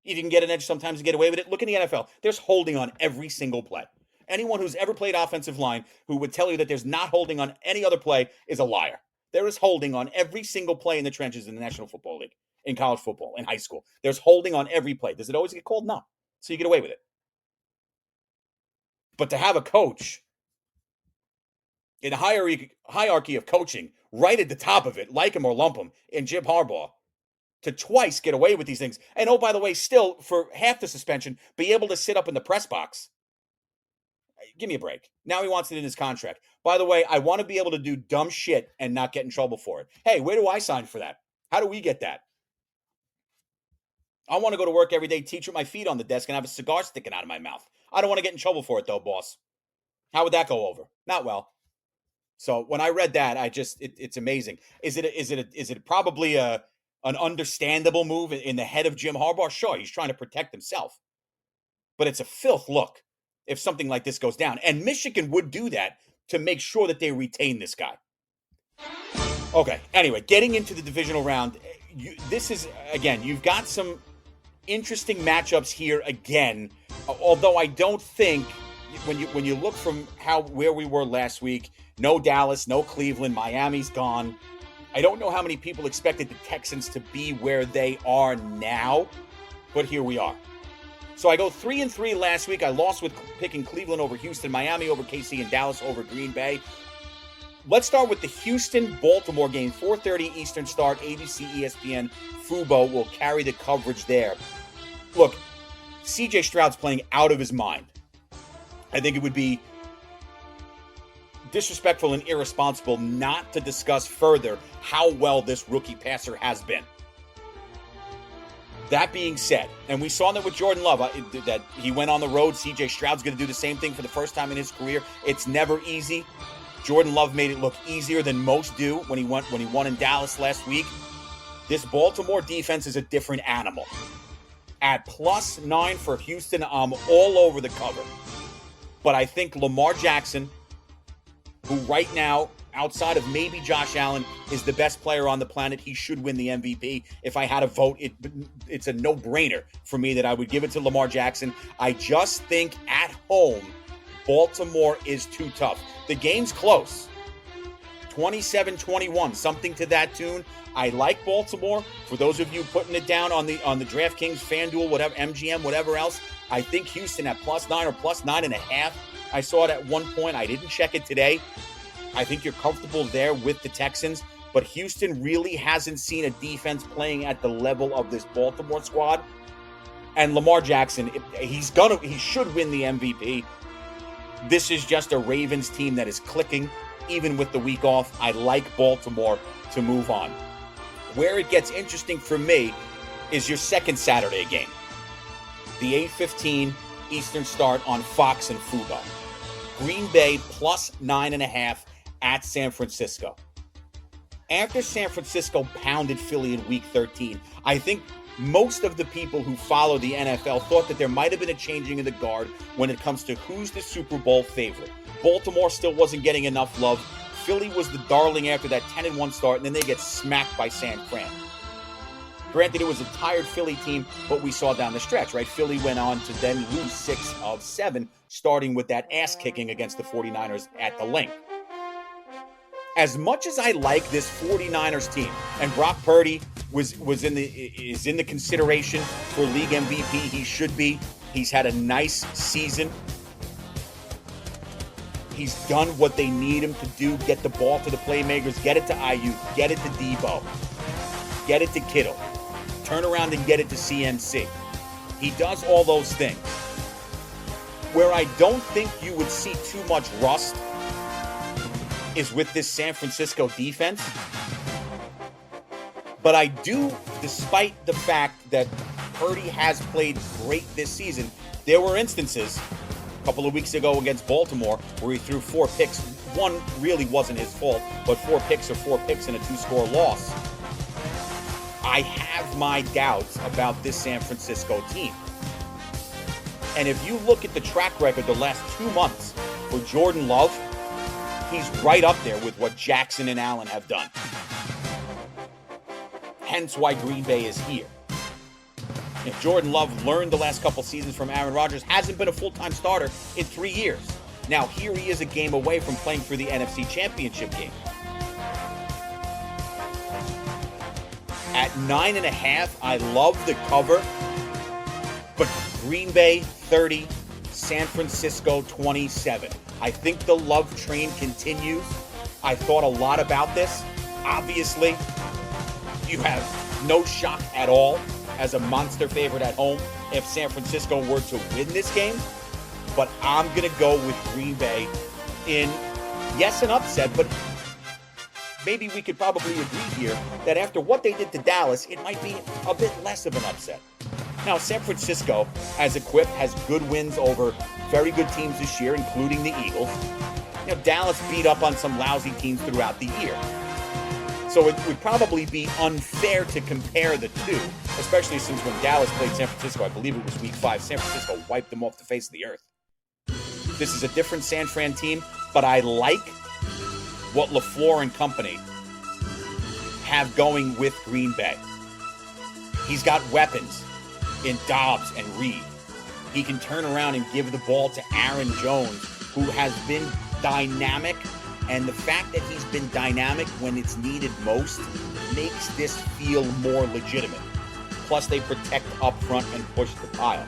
If you can get an edge sometimes to get away with it, look in the NFL. There's holding on every single play. Anyone who's ever played offensive line who would tell you that there's not holding on any other play is a liar. There is holding on every single play in the trenches in the National Football League, in college football, in high school. There's holding on every play. Does it always get called? No. So you get away with it. But to have a coach in a hierarchy of coaching right at the top of it, like him or lump him, in Jim Harbaugh, to twice get away with these things. And oh, by the way, still, for half the suspension, be able to sit up in the press box. Give me a break. Now he wants it in his contract. By the way, I want to be able to do dumb shit and not get in trouble for it. Hey, where do I sign for that? How do we get that? I want to go to work every day, teach with my feet on the desk, and have a cigar sticking out of my mouth. I don't want to get in trouble for it, though, boss. How would that go over? Not well. So when I read that, it's amazing. Is it probably an understandable move in the head of Jim Harbaugh? Sure, he's trying to protect himself. But it's a filth look if something like this goes down. And Michigan would do that to make sure that they retain this guy. Okay, anyway, getting into the divisional round, this is, again, you've got some interesting matchups here again, although I don't think, when you look from where we were last week, no Dallas, no Cleveland, Miami's gone. I don't know how many people expected the Texans to be where they are now, but here we are. So I go 3-3 last week. I lost with picking Cleveland over Houston, Miami over KC, and Dallas over Green Bay. Let's start with the Houston-Baltimore game, 4:30 Eastern start, ABC, ESPN, Fubo will carry the coverage there. Look, C.J. Stroud's playing out of his mind. I think it would be disrespectful and irresponsible not to discuss further how well this rookie passer has been. That being said, and we saw that with Jordan Love, that he went on the road. C.J. Stroud's going to do the same thing for the first time in his career. It's never easy. Jordan Love made it look easier than most do when he won in Dallas last week. This Baltimore defense is a different animal. At +9 for Houston, I'm all over the cover. But I think Lamar Jackson, who right now, outside of maybe Josh Allen, is the best player on the planet. He should win the MVP. If I had a vote, it's a no-brainer for me that I would give it to Lamar Jackson. I just think at home, Baltimore is too tough. The game's close. 27-21, something to that tune. I like Baltimore. For those of you putting it down on the DraftKings, FanDuel, whatever, MGM, whatever else, I think Houston at +9 or +9.5. I saw it at one point. I didn't check it today. I think you're comfortable there with the Texans, but Houston really hasn't seen a defense playing at the level of this Baltimore squad. And Lamar Jackson, he should win the MVP. This is just a Ravens team that is clicking, even with the week off. I like Baltimore to move on. Where it gets interesting for me is your second Saturday game, the 8:15 Eastern start on Fox and Fubo. Green Bay +9.5 at San Francisco. After San Francisco pounded Philly in Week 13, I think most of the people who follow the NFL thought that there might have been a changing of the guard when it comes to who's the Super Bowl favorite. Baltimore still wasn't getting enough love. Philly was the darling after that 10-1 start, and then they get smacked by San Fran. Granted, it was a tired Philly team, but we saw down the stretch, right? Philly went on to then lose 6 of 7, starting with that ass-kicking against the 49ers at the link. As much as I like this 49ers team, and Brock Purdy is in the consideration for league MVP, he should be. He's had a nice season. He's done what they need him to do, get the ball to the playmakers, get it to Ayuk, get it to Debo, get it to Kittle, turn around and get it to CMC. He does all those things. Where I don't think you would see too much rust is with this San Francisco defense. But I do, despite the fact that Purdy has played great this season, there were instances a couple of weeks ago against Baltimore where he threw 4 picks. One really wasn't his fault, but 4 picks are 4 picks in a 2-score loss. I have my doubts about this San Francisco team. And if you look at the track record the last 2 months for Jordan Love, he's right up there with what Jackson and Allen have done. Hence why Green Bay is here. If Jordan Love learned the last couple seasons from Aaron Rodgers, hasn't been a full-time starter in 3 years. Now here he is a game away from playing for the NFC Championship game. At 9.5, I love the cover, but Green Bay 30, San Francisco 27. I think the Love train continues. I thought a lot about this. Obviously, you have no shock at all as a monster favorite at home if San Francisco were to win this game. But I'm going to go with Green Bay in, yes, an upset, but maybe we could probably agree here that after what they did to Dallas, it might be a bit less of an upset. Now, San Francisco, as equipped, has good wins over very good teams this year, including the Eagles. You know, Dallas beat up on some lousy teams throughout the year. So it would probably be unfair to compare the two, especially since when Dallas played San Francisco, I believe it was Week 5, San Francisco wiped them off the face of the earth. This is a different San Fran team, but I like what LaFleur and company have going with Green Bay. He's got weapons in Dobbs and Reed. He can turn around and give the ball to Aaron Jones, who has been dynamic. And the fact that he's been dynamic when it's needed most makes this feel more legitimate. Plus, they protect up front and push the pile.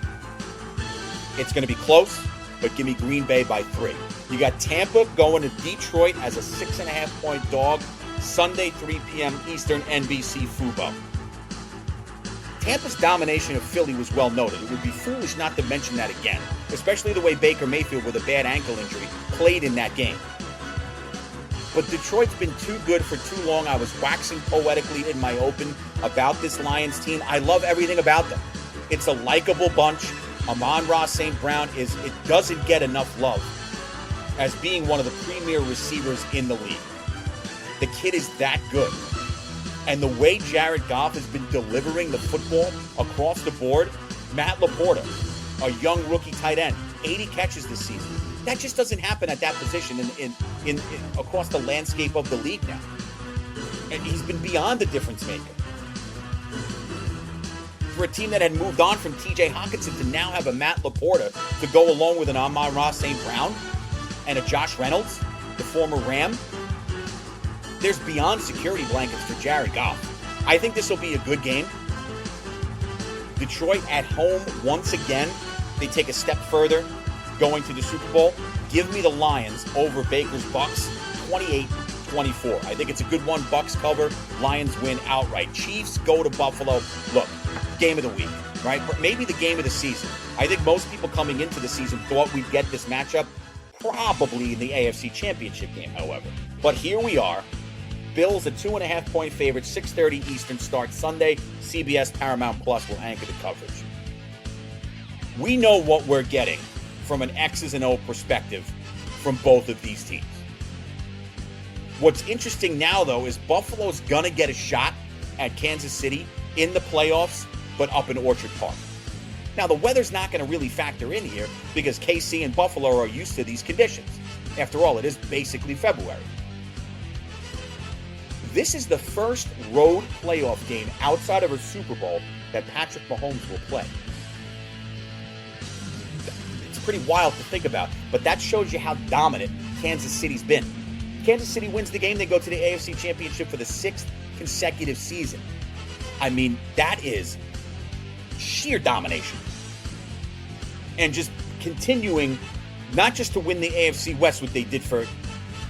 It's going to be close, but give me Green Bay by 3. You got Tampa going to Detroit as a 6.5-point dog. Sunday, 3 p.m. Eastern, NBC Fubo. Tampa's domination of Philly was well noted. It would be foolish not to mention that again, especially the way Baker Mayfield, with a bad ankle injury, played in that game. But Detroit's been too good for too long. I was waxing poetically in my open about this Lions team. I love everything about them. It's a likable bunch. Amon-Ra St. Brown it doesn't get enough love as being one of the premier receivers in the league. The kid is that good. And the way Jared Goff has been delivering the football across the board, Matt LaPorta, a young rookie tight end, 80 catches this season. That just doesn't happen at that position in across the landscape of the league now. And he's been beyond the difference maker. For a team that had moved on from TJ Hawkinson to now have a Matt LaPorta to go along with an Amon-Ra St. Brown and a Josh Reynolds, the former Ram, there's beyond security blankets for Jared Goff. I think this will be a good game. Detroit at home once again. They take a step further going to the Super Bowl. Give me the Lions over Baker's Bucks, 28-24. I think it's a good one. Bucks cover, Lions win outright. Chiefs go to Buffalo. Look, game of the week, right? Maybe the game of the season. I think most people coming into the season thought we'd get this matchup probably in the AFC Championship game, however. But here we are. Bills a 2.5-point favorite, 6:30 Eastern start Sunday. CBS Paramount Plus will anchor the coverage. We know what we're getting from an X's and O perspective from both of these teams. What's interesting now, though, is Buffalo's going to get a shot at Kansas City in the playoffs, but up in Orchard Park. Now, the weather's not going to really factor in here because KC and Buffalo are used to these conditions. After all, it is basically February. This is the first road playoff game outside of a Super Bowl that Patrick Mahomes will play. It's pretty wild to think about, but that shows you how dominant Kansas City's been. Kansas City wins the game, they go to the AFC Championship for the 6th consecutive season. I mean, that is sheer domination. And just continuing, not just to win the AFC West, what they did for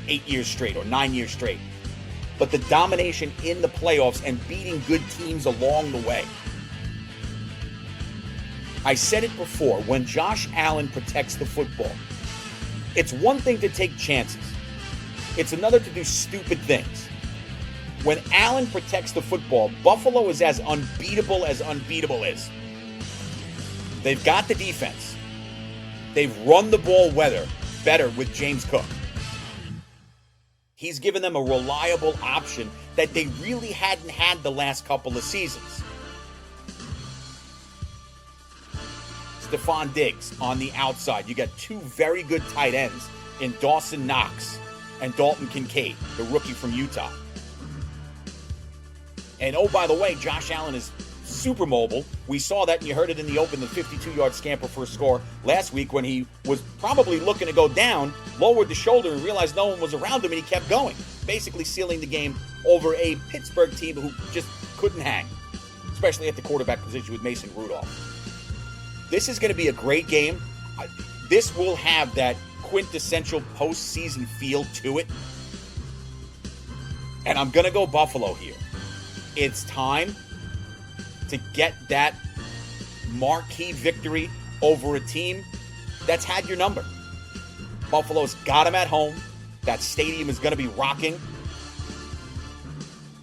8 years straight or 9 years straight, but the domination in the playoffs and beating good teams along the way. I said it before, when Josh Allen protects the football, it's one thing to take chances. It's another to do stupid things. When Allen protects the football, Buffalo is as unbeatable is. They've got the defense. They've run the ball better with James Cook. He's given them a reliable option that they really hadn't had the last couple of seasons. Stephon Diggs on the outside. You got two very good tight ends in Dawson Knox and Dalton Kincaid, the rookie from Utah. And oh, by the way, Josh Allen is super mobile. We saw that and you heard it in the open, the 52-yard scamper for a score last week when he was probably looking to go down, lowered the shoulder and realized no one was around him and he kept going, basically sealing the game over a Pittsburgh team who just couldn't hang, especially at the quarterback position with Mason Rudolph. This is going to be a great game. This will have that quintessential postseason feel to it. And I'm going to go Buffalo here. It's time to get that marquee victory over a team that's had your number. Buffalo's got them at home. That stadium is going to be rocking.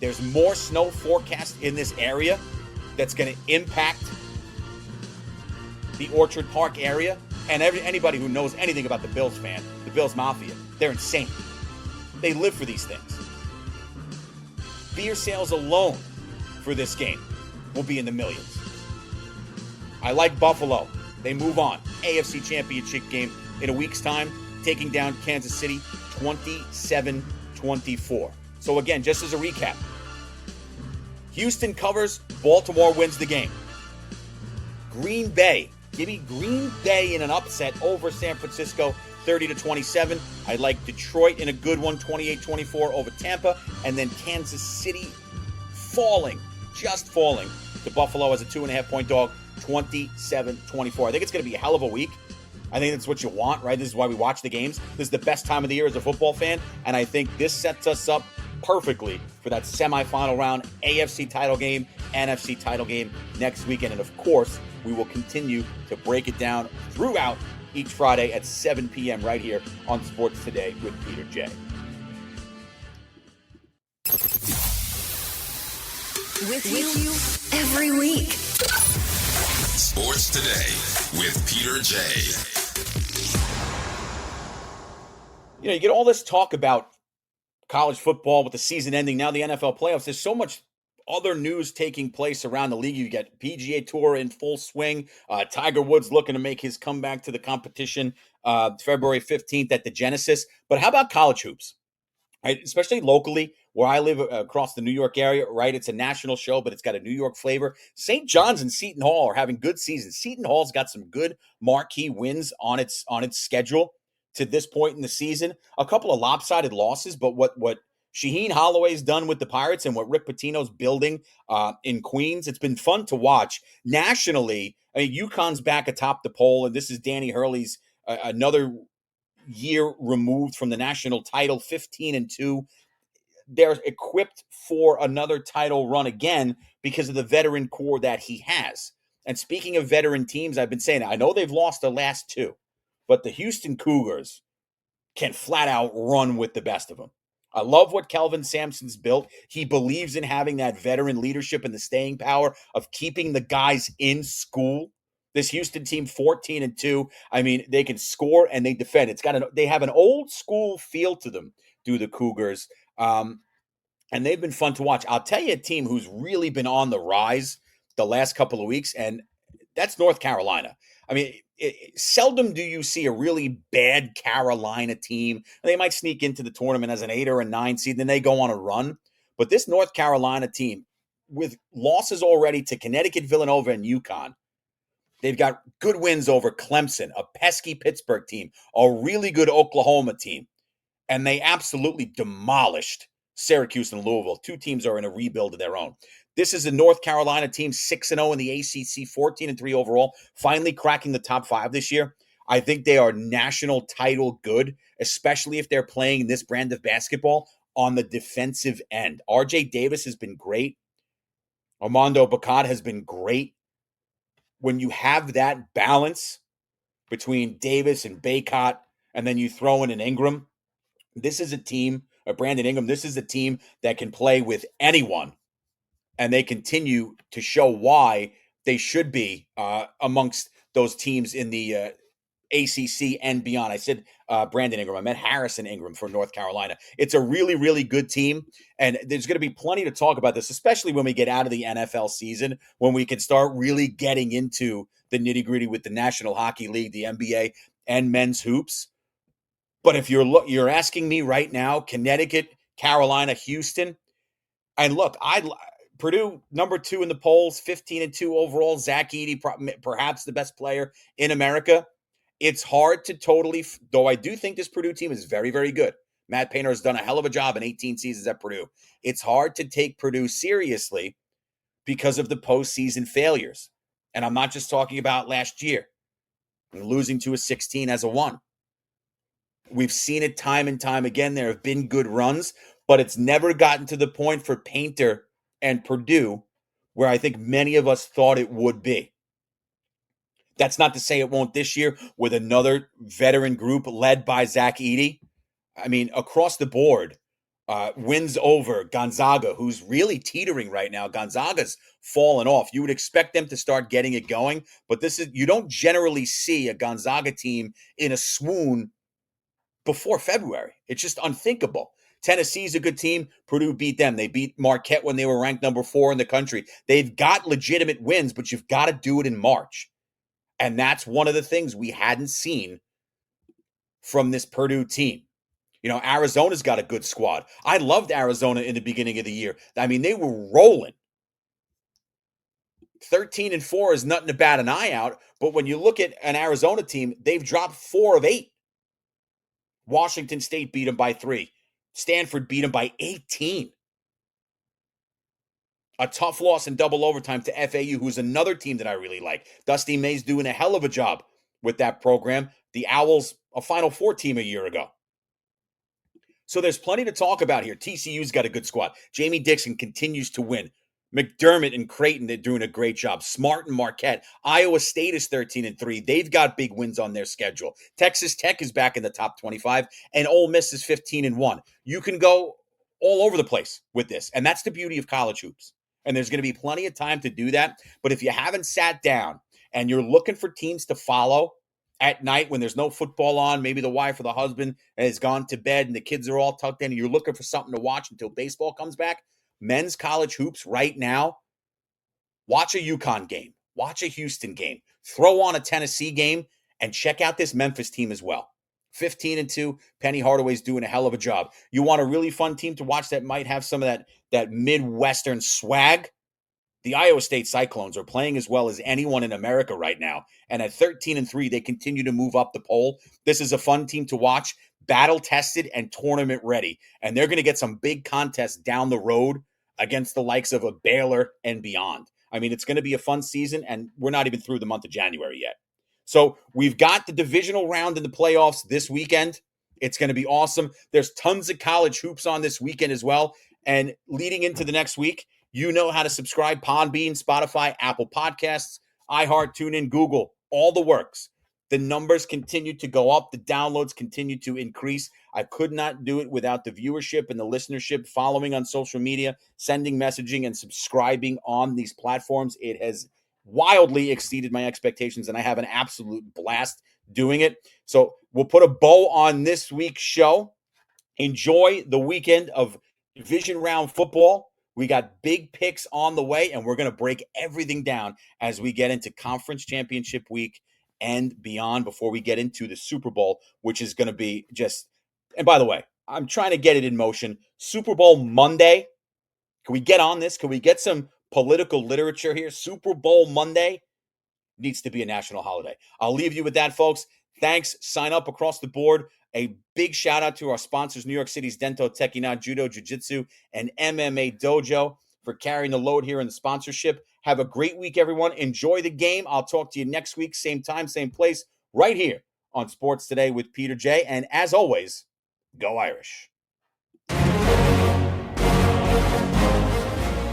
There's more snow forecast in this area that's going to impact the Orchard Park area. And anybody who knows anything about the Bills fan, the Bills Mafia, they're insane. They live for these things. Beer sales alone for this game will be in the millions. I like Buffalo. They move on. AFC Championship game in a week's time, taking down Kansas City 27-24. So again, just as a recap, Houston covers, Baltimore wins the game. Green Bay, give me Green Bay in an upset over San Francisco, 30-27. I like Detroit in a good one, 28-24 over Tampa. And then Kansas City just falling to Buffalo as a 2.5-point dog, 27-24. I think it's going to be a hell of a week. I think that's what you want, right? This is why we watch the games. This is the best time of the year as a football fan. And I think this sets us up perfectly for that semifinal round, AFC title game, NFC title game next weekend. And of course, we will continue to break it down throughout each Friday at 7 p.m. right here on Sports Today with Peter J. With you every week. Sports Today with Peter J. You know, you get all this talk about college football with the season ending, now the NFL playoffs. There's so much other news taking place around the league. You get PGA Tour in full swing. Tiger Woods looking to make his comeback to the competition February 15th at the Genesis. But how about college hoops? Right? Especially locally, where I live across the New York area, right? It's a national show, but it's got a New York flavor. St. John's and Seton Hall are having good seasons. Seton Hall's got some good marquee wins on its schedule to this point in the season. A couple of lopsided losses, but what Shaheen Holloway's done with the Pirates and what Rick Pitino's building in Queens, it's been fun to watch. Nationally, I mean, UConn's back atop the poll, and this is Danny Hurley's another year removed from the national title, 15-2. They're equipped for another title run again because of the veteran core that he has. And speaking of veteran teams, I've been saying, I know they've lost the last two, but the Houston Cougars can flat out run with the best of them. I love what Kelvin Sampson's built. He believes in having that veteran leadership and the staying power of keeping the guys in school. This Houston team, 14-2. I mean, they can score and they defend. They have an old school feel to them, do the Cougars. And they've been fun to watch. I'll tell you a team who's really been on the rise the last couple of weeks, and that's North Carolina. I mean, seldom do you see a really bad Carolina team. They might sneak into the tournament as an 8 or a 9 seed, then they go on a run. But this North Carolina team, with losses already to Connecticut, Villanova, and UConn, they've got good wins over Clemson, a pesky Pittsburgh team, a really good Oklahoma team, and they absolutely demolished Syracuse and Louisville. Two teams are in a rebuild of their own. This is a North Carolina team, 6-0 in the ACC, 14-3 overall, finally cracking the top 5 this year. I think they are national title good, especially if they're playing this brand of basketball on the defensive end. RJ Davis has been great. Armando Bacot has been great. When you have that balance between Davis and Bacot, and then you throw in an Ingram, this is a team, Brandon Ingram, this is a team that can play with anyone, and they continue to show why they should be amongst those teams in the ACC and beyond. I said Brandon Ingram. I meant Harrison Ingram for North Carolina. It's a really, really good team, and there's going to be plenty to talk about this, especially when we get out of the NFL season, when we can start really getting into the nitty-gritty with the National Hockey League, the NBA, and men's hoops. But if you're asking me right now, Connecticut, Carolina, Houston, and look, Purdue number 2 in the polls, 15-2 overall. Zach Edey, perhaps the best player in America. It's hard to totally, though I do think this Purdue team is very, very good. Matt Painter has done a hell of a job in 18 seasons at Purdue. It's hard to take Purdue seriously because of the postseason failures. And I'm not just talking about last year, losing to a 16 as a 1. We've seen it time and time again. There have been good runs, but it's never gotten to the point for Painter and Purdue where I think many of us thought it would be. That's not to say it won't this year with another veteran group led by Zach Edey. I mean, across the board, wins over Gonzaga, who's really teetering right now. Gonzaga's fallen off. You would expect them to start getting it going, but you don't generally see a Gonzaga team in a swoon before February. It's just unthinkable. Tennessee's a good team. Purdue beat them. They beat Marquette when they were ranked number 4 in the country. They've got legitimate wins, but you've got to do it in March. And that's one of the things we hadn't seen from this Purdue team. You know, Arizona's got a good squad. I loved Arizona in the beginning of the year. I mean, they were rolling. 13-4 is nothing to bat an eye out, but when you look at an Arizona team, they've dropped 4 of 8. Washington State beat them by 3. Stanford beat them by 18. A tough loss in double overtime to FAU, who's another team that I really like. Dusty May's doing a hell of a job with that program. The Owls, a Final Four team a year ago. So there's plenty to talk about here. TCU's got a good squad. Jamie Dixon continues to win. McDermott and Creighton, they're doing a great job. Smart and Marquette. Iowa State is 13-3. They've got big wins on their schedule. Texas Tech is back in the top 25, and Ole Miss is 15-1. You can go all over the place with this, and that's the beauty of college hoops. And there's going to be plenty of time to do that. But if you haven't sat down and you're looking for teams to follow at night when there's no football on, maybe the wife or the husband has gone to bed and the kids are all tucked in, and you're looking for something to watch until baseball comes back, men's college hoops right now, watch a UConn game, watch a Houston game, throw on a Tennessee game, and check out this Memphis team as well. 15-2, Penny Hardaway's doing a hell of a job. You want a really fun team to watch that might have some of that Midwestern swag? The Iowa State Cyclones are playing as well as anyone in America right now. And at 13-3, they continue to move up the poll. This is a fun team to watch, battle-tested and tournament-ready. And they're going to get some big contests down the road against the likes of a Baylor and beyond. I mean, it's going to be a fun season, and we're not even through the month of January yet. So we've got the divisional round in the playoffs this weekend. It's going to be awesome. There's tons of college hoops on this weekend as well. And leading into the next week, you know how to subscribe. Podbean, Spotify, Apple Podcasts, iHeart, TuneIn, Google, all the works. The numbers continue to go up. The downloads continue to increase. I could not do it without the viewership and the listenership, following on social media, sending messaging, and subscribing on these platforms. It has wildly exceeded my expectations, and I have an absolute blast doing it. So we'll put a bow on this week's show. Enjoy the weekend of division round football. We got big picks on the way, and we're going to break everything down as we get into conference championship week and beyond before we get into the Super Bowl, which is going to be just, and by the way, I'm trying to get it in motion. Super Bowl Monday. Can we get on this? Can we get some political literature here? Super Bowl Monday needs to be a national holiday. I'll leave you with that, folks. Thanks. Sign up across the board. A big shout out to our sponsors, New York City's Dento Tekina, Judo, Jiu-Jitsu, and MMA Dojo for carrying the load here in the sponsorship. Have a great week, everyone. Enjoy the game. I'll talk to you next week, same time, same place, right here on Sports Today with Peter J. And as always, go Irish.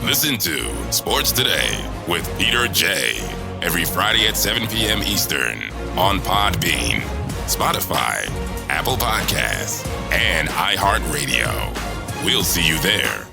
Listen to Sports Today with Peter J. every Friday at 7 p.m. Eastern on Podbean, Spotify, Apple Podcasts, and iHeartRadio. We'll see you there.